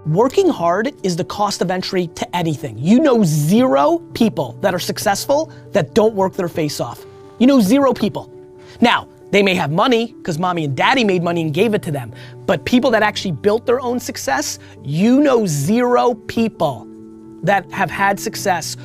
Working hard is the cost of entry to anything. You know 0 people that are successful that don't work their face off. You know 0 people. Now, they may have money because mommy and daddy made money and gave it to them, but people that actually built their own success, you know 0 people that have had success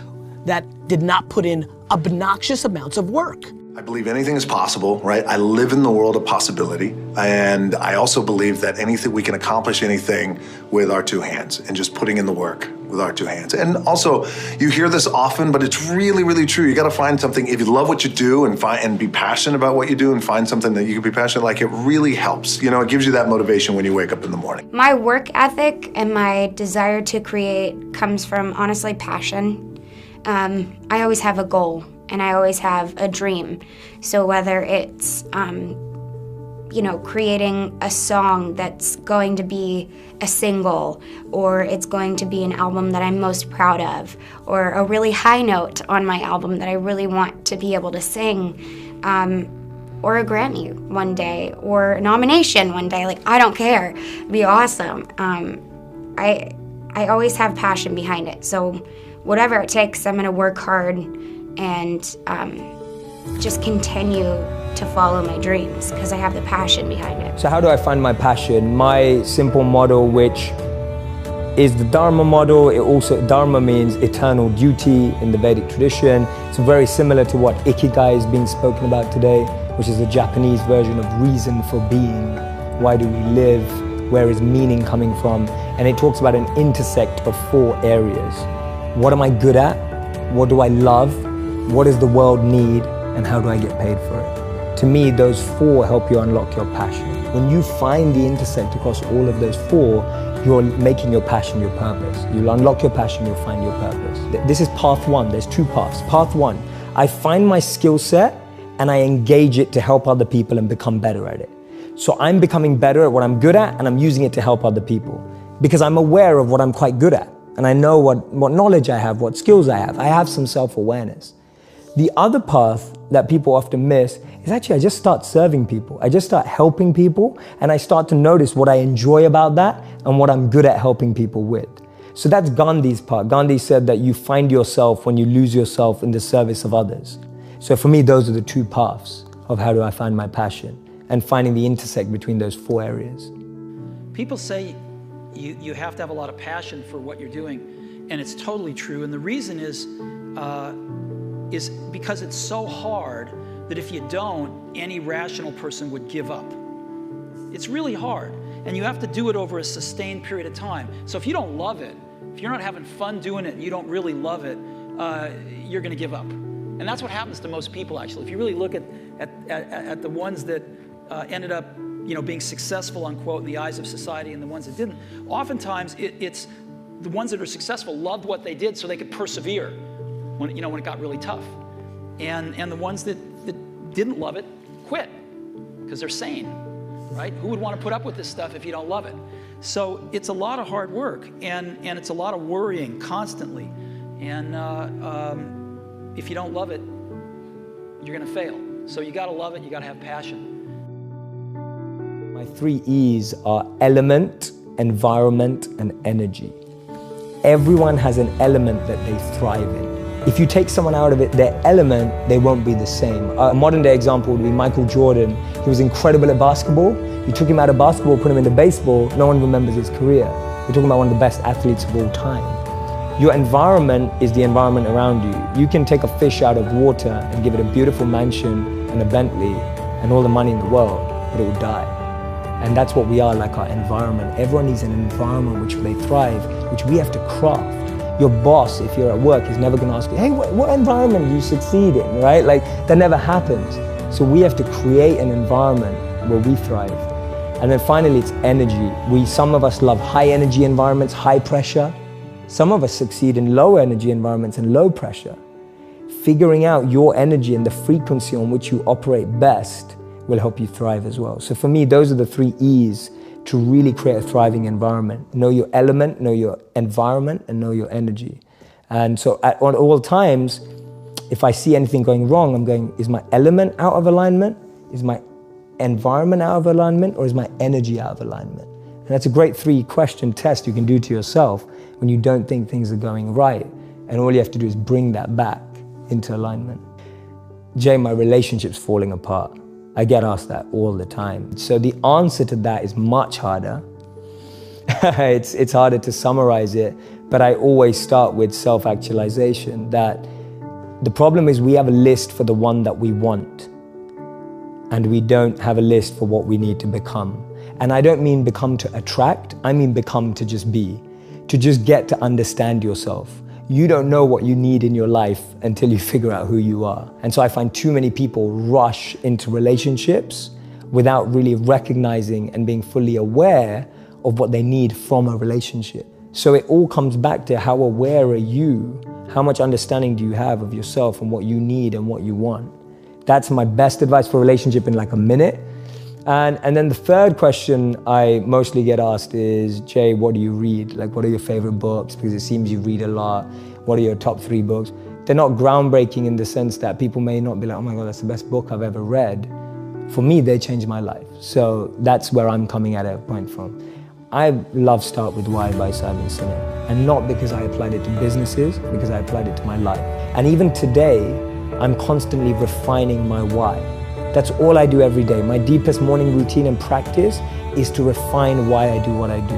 that did not put in obnoxious amounts of work. I believe anything is possible, right? I live in the world of possibility. And I also believe that we can accomplish anything with our 2 hands and just putting in the work with our 2 hands. And also, you hear this often, but it's really, really true. You gotta find something, if you love what you do and be passionate about what you do and find something that you can be passionate like, it really helps. You know, it gives you that motivation when you wake up in the morning. My work ethic and my desire to create comes from, honestly, passion. I always have a goal. And I always have a dream. So whether it's, creating a song that's going to be a single, or it's going to be an album that I'm most proud of, or a really high note on my album that I really want to be able to sing, or a Grammy one day, or a nomination one day, like, I don't care, it'd be awesome. I always have passion behind it. So whatever it takes, I'm gonna work hard and just continue to follow my dreams because I have the passion behind it. So how do I find my passion? My simple model, which is the Dharma model, Dharma means eternal duty in the Vedic tradition. It's very similar to what Ikigai is being spoken about today, which is the Japanese version of reason for being. Why do we live? Where is meaning coming from? And it talks about an intersect of 4 areas. What am I good at? What do I love? What does the world need, and how do I get paid for it? To me, those 4 help you unlock your passion. When you find the intersect across all of those 4, you're making your passion your purpose. You'll unlock your passion, you'll find your purpose. This is path 1, there's 2 paths. Path 1, I find my skill set and I engage it to help other people and become better at it. So I'm becoming better at what I'm good at and I'm using it to help other people because I'm aware of what I'm quite good at and I know what knowledge I have, what skills I have. I have some self-awareness. The other path that people often miss is actually I just start serving people. I just start helping people and I start to notice what I enjoy about that and what I'm good at helping people with. So that's Gandhi's part. Gandhi said that you find yourself when you lose yourself in the service of others. So for me, those are the 2 paths of how do I find my passion and finding the intersect between those 4 areas. People say you have to have a lot of passion for what you're doing, and it's totally true. And the reason is because it's so hard that if you don't, any rational person would give up. It's really hard, and you have to do it over a sustained period of time. So if you don't love it, if you're not having fun doing it and you don't really love it, you're gonna give up. And that's what happens to most people, actually. If you really look at the ones that ended up being successful, unquote, in the eyes of society and the ones that didn't, oftentimes it's the ones that are successful loved what they did so they could persevere when it got really tough. And the ones that didn't love it quit because they're sane, right? Who would want to put up with this stuff if you don't love it? So it's a lot of hard work and it's a lot of worrying constantly. And if you don't love it, you're gonna fail. So you gotta love it, you gotta have passion. My 3 E's are element, environment, and energy. Everyone has an element that they thrive in. If you take someone out of their element, they won't be the same. A modern day example would be Michael Jordan. He was incredible at basketball. You took him out of basketball, put him into baseball, no one remembers his career. We're talking about one of the best athletes of all time. Your environment is the environment around you. You can take a fish out of water and give it a beautiful mansion and a Bentley and all the money in the world, but it will die. And that's what we are, like our environment. Everyone needs an environment which they thrive, which we have to craft. Your boss, if you're at work, is never going to ask you, hey, what environment do you succeed in, right? Like, that never happens. So we have to create an environment where we thrive. And then finally, it's energy. Some of us love high energy environments, high pressure. Some of us succeed in low energy environments and low pressure. Figuring out your energy and the frequency on which you operate best will help you thrive as well. So for me, those are the 3 E's to really create a thriving environment. Know your element, know your environment, and know your energy. And so at all times, if I see anything going wrong, I'm going, is my element out of alignment? Is my environment out of alignment? Or is my energy out of alignment? And that's a great 3-question test you can do to yourself when you don't think things are going right. And all you have to do is bring that back into alignment. Jay, my relationship's falling apart. I get asked that all the time. So the answer to that is much harder. It's harder to summarize it, but I always start with self-actualization, that the problem is we have a list for the one that we want, and we don't have a list for what we need to become. And I don't mean become to attract, I mean become to just be, to just get to understand yourself. You don't know what you need in your life until you figure out who you are. And so I find too many people rush into relationships without really recognizing and being fully aware of what they need from a relationship. So it all comes back to how aware are you? How much understanding do you have of yourself and what you need and what you want? That's my best advice for a relationship in like a minute. And then the third question I mostly get asked is, Jay, what do you read? Like, what are your favorite books? Because it seems you read a lot. What are your top 3 books? They're not groundbreaking in the sense that people may not be like, oh my God, that's the best book I've ever read. For me, they changed my life. So that's where I'm coming at a point from. I love Start With Why by Simon Sinek. And not because I applied it to businesses, because I applied it to my life. And even today, I'm constantly refining my why. That's all I do every day. My deepest morning routine and practice is to refine why I do what I do.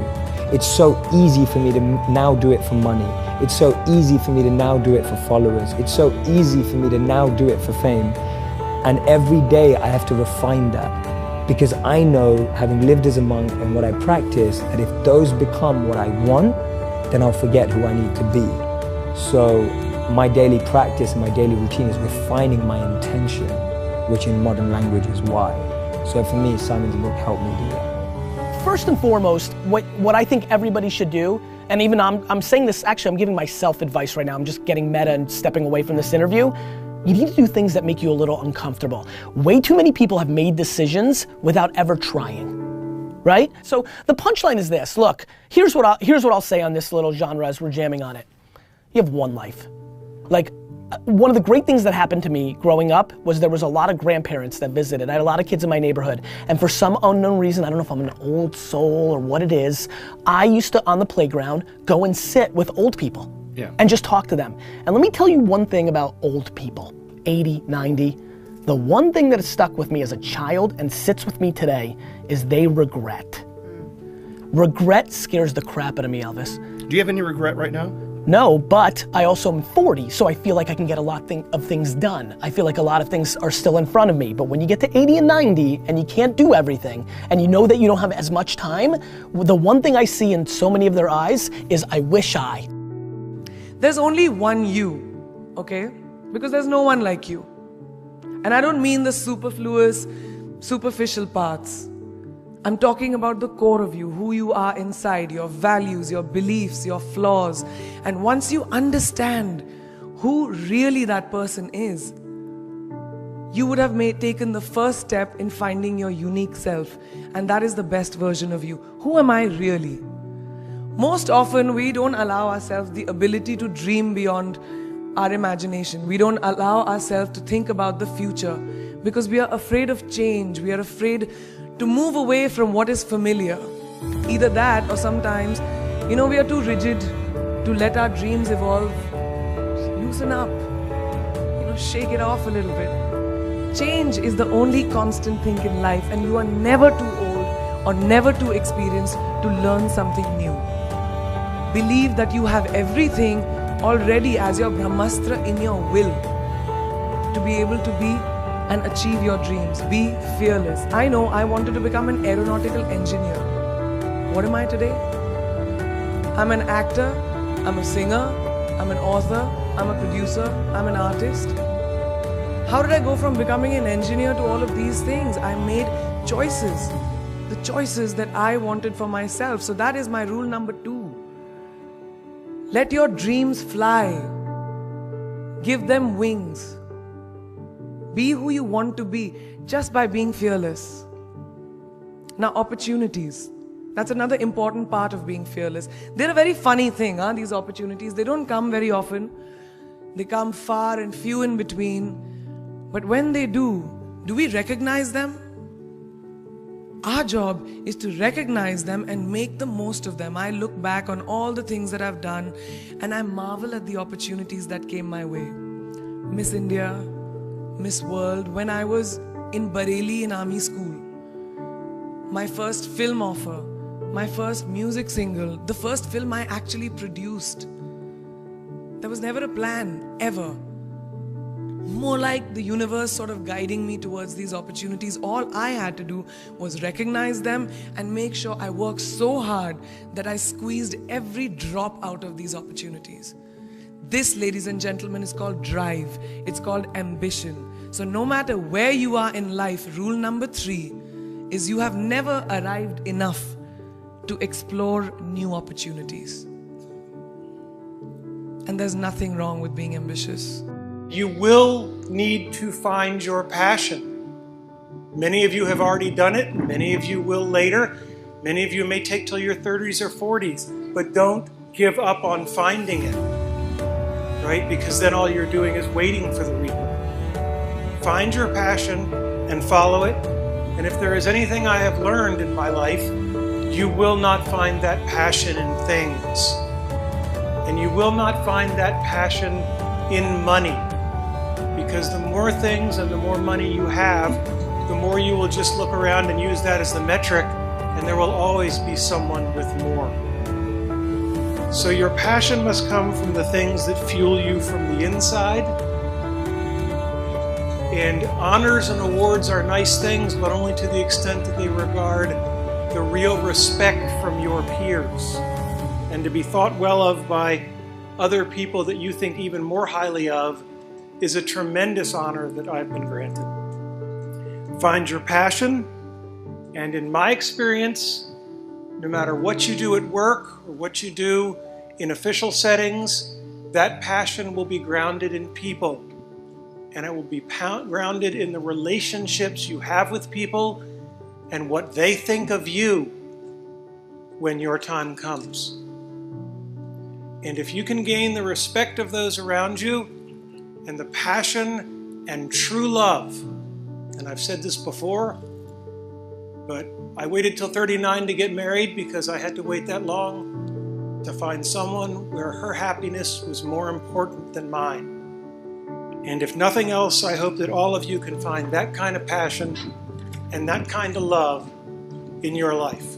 It's so easy for me to now do it for money. It's so easy for me to now do it for followers. It's so easy for me to now do it for fame. And every day I have to refine that, because I know, having lived as a monk and what I practice, that if those become what I want, then I'll forget who I need to be. So my daily practice and my daily routine is refining my intention, which in modern language is why. So for me, Simon's book helped me do that. First and foremost, what I think everybody should do, and even I'm saying this, actually I'm giving myself advice right now, I'm just getting meta and stepping away from this interview. You need to do things that make you a little uncomfortable. Way too many people have made decisions without ever trying, right? So the punchline is this, look, here's what I'll say on this little genre as we're jamming on it. You have one life. Like, one of the great things that happened to me growing up was there was a lot of grandparents that visited. I had a lot of kids in my neighborhood. And for some unknown reason, I don't know if I'm an old soul or what it is, I used to, on the playground, go and sit with old people and just talk to them. And let me tell you one thing about old people, 80, 90. The one thing that has stuck with me as a child and sits with me today is they regret. Regret scares the crap out of me, Elvis. Do you have any regret right now? No, but I also am 40, so I feel like I can get a lot of things done. I feel like a lot of things are still in front of me, but when you get to 80 and 90 and you can't do everything, and you know that you don't have as much time, the one thing I see in so many of their eyes is, I wish I. There's only one you, okay? Because there's no one like you. And I don't mean the superfluous, superficial parts. I'm talking about the core of you, who you are inside, your values, your beliefs, your flaws. And once you understand who really that person is, you would have taken the first step in finding your unique self. And that is the best version of you. Who am I really? Most often, we don't allow ourselves the ability to dream beyond our imagination. We don't allow ourselves to think about the future because we are afraid of change. We are afraid to move away from what is familiar. Either that, or sometimes, we are too rigid to let our dreams evolve. Loosen up, shake it off a little bit. Change is the only constant thing in life, and you are never too old or never too experienced to learn something new. Believe that you have everything already as your Brahmastra in your will to be able to be and achieve your dreams. Be fearless. I know I wanted to become an aeronautical engineer. What am I today? I'm an actor, I'm a singer, I'm an author, I'm a producer, I'm an artist. How did I go from becoming an engineer to all of these things? I made choices. The choices that I wanted for myself. So that is my rule number 2. Let your dreams fly. Give them wings. Be who you want to be just by being fearless. Now, opportunities. That's another important part of being fearless. They're a very funny thing, these opportunities. They don't come very often. They come far and few in between. But when they do we recognize them? Our job is to recognize them and make the most of them. I look back on all the things that I've done and I marvel at the opportunities that came my way. Miss India, Miss World, when I was in Bareilly in army school. My first film offer, my first music single, the first film I actually produced. There was never a plan, ever. More like the universe sort of guiding me towards these opportunities. All I had to do was recognize them and make sure I worked so hard that I squeezed every drop out of these opportunities. This, ladies and gentlemen, is called drive. It's called ambition. So no matter where you are in life, rule number 3 is you have never arrived enough to explore new opportunities. And there's nothing wrong with being ambitious. You will need to find your passion. Many of you have already done it. Many of you will later. Many of you may take till your 30s or 40s. But don't give up on finding it, right? Because then all you're doing is waiting for the reaper. Find your passion and follow it. And if there is anything I have learned in my life, you will not find that passion in things. And you will not find that passion in money. Because the more things and the more money you have, the more you will just look around and use that as the metric, and there will always be someone with more. So your passion must come from the things that fuel you from the inside. And honors and awards are nice things, but only to the extent that they regard the real respect from your peers. And to be thought well of by other people that you think even more highly of is a tremendous honor that I've been granted. Find your passion, and in my experience, no matter what you do at work or what you do in official settings, that passion will be grounded in people. And it will be grounded in the relationships you have with people and what they think of you when your time comes. And if you can gain the respect of those around you and the passion and true love, and I've said this before, but I waited till 39 to get married because I had to wait that long to find someone where her happiness was more important than mine. And if nothing else, I hope that all of you can find that kind of passion and that kind of love in your life.